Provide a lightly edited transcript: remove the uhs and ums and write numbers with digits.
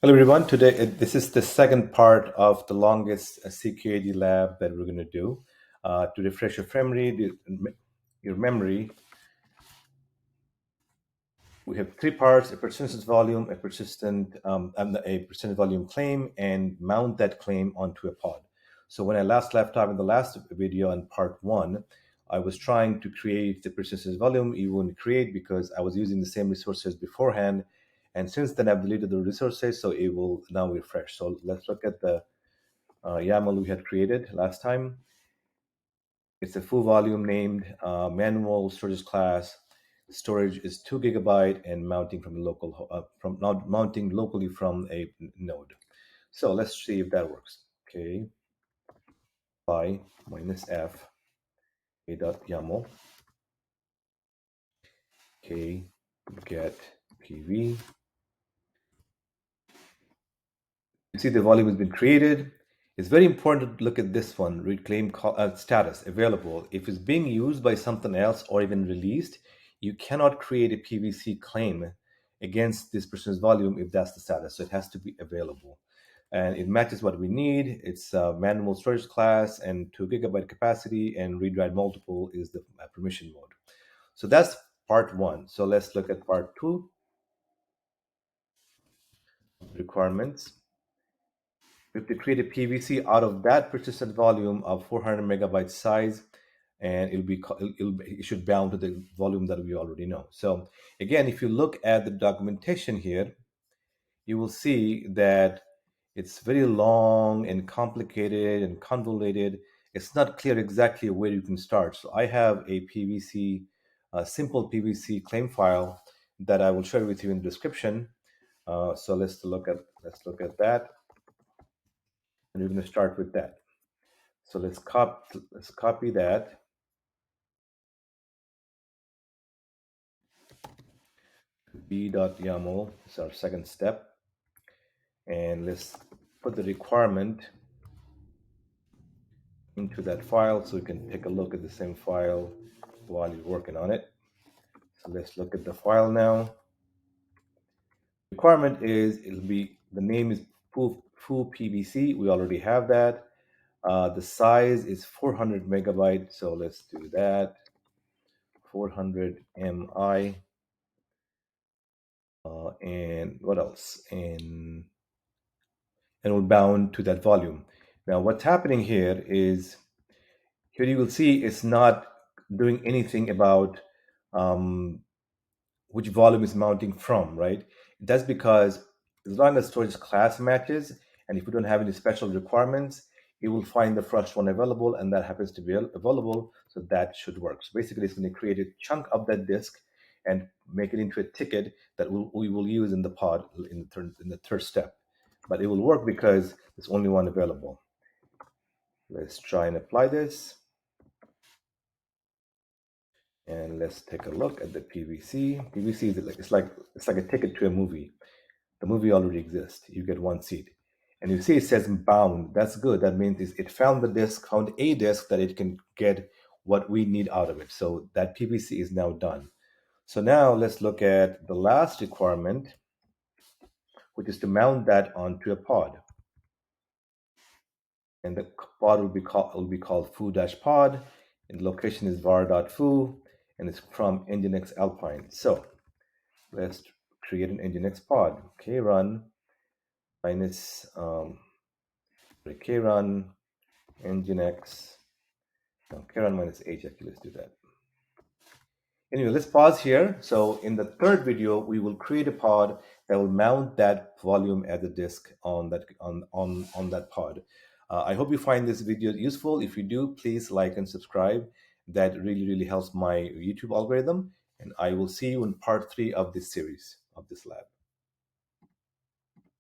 Hello everyone, today this is the second part of the longest CKAD lab that we're going to do. To refresh your memory, we have three parts: a persistent volume, a persistent volume claim, and mount that claim onto a pod. So when I last left off in the last video in part one, I was trying to create the persistent volume. It wouldn't create because I was using the same resources beforehand. And since then, I've deleted the resources, so it will now refresh. So let's look at the YAML we had created last time. It's a full volume named manual storage class. Storage is 2 GB and mounting from the local mounting locally from a node. So let's see if that works. Okay, apply -f a.yaml. Okay, get pv. You see the volume has been created. It's very important to look at this one, read claim status, available. If it's being used by something else or even released, you cannot create a PVC claim against this person's volume if that's the status. So it has to be available. And it matches what we need. It's a manual storage class and 2 GB capacity, and read write multiple is the permission mode. So that's part one. So let's look at part two, requirements. We have to create a PVC out of that persistent volume of 400 megabyte size, and it should bound to the volume that we already know. So again, if you look at the documentation here, you will see that it's very long and complicated and convoluted. It's not clear exactly where you can start. So I have a simple PVC claim file that I will share with you in the description. So let's look at that. And we're going to start with that. So let's copy that. b.yaml is our second step. And let's put the requirement into that file so we can take a look at the same file while you're working on it. So let's look at the file now. Requirement is, the name is foo-pvc. We already have that. The size is 400 megabyte. So let's do that. 400 MI. And what else? And we'll bound to that volume. Now, what's happening here is, here you will see it's not doing anything about which volume is mounting from, right? That's because as long as storage class matches, and if we don't have any special requirements, it will find the first one available, and that happens to be available, so that should work. So basically, it's going to create a chunk of that disk and make it into a ticket that we will use in the pod in the third step. But it will work because there's only one available. Let's try and apply this. And let's take a look at the PVC. PVC is it's like a ticket to a movie. The movie already exists. You get one seat. And you see it says bound. That's good. That means it found a disk that it can get what we need out of it. So that PVC is now done. So now let's look at the last requirement, which is to mount that onto a pod. And the pod will be called foo-pod, and the location is var.foo, and it's from Nginx Alpine. So let's create an Nginx pod. krun minus krun Nginx. No, krun minus h. Actually, let's do that. Anyway, let's pause here. So in the third video, we will create a pod that will mount that volume as a disk on that pod. I hope you find this video useful. If you do, please like and subscribe. That really helps my YouTube algorithm. And I will see you in part 3 of this series, of this lab.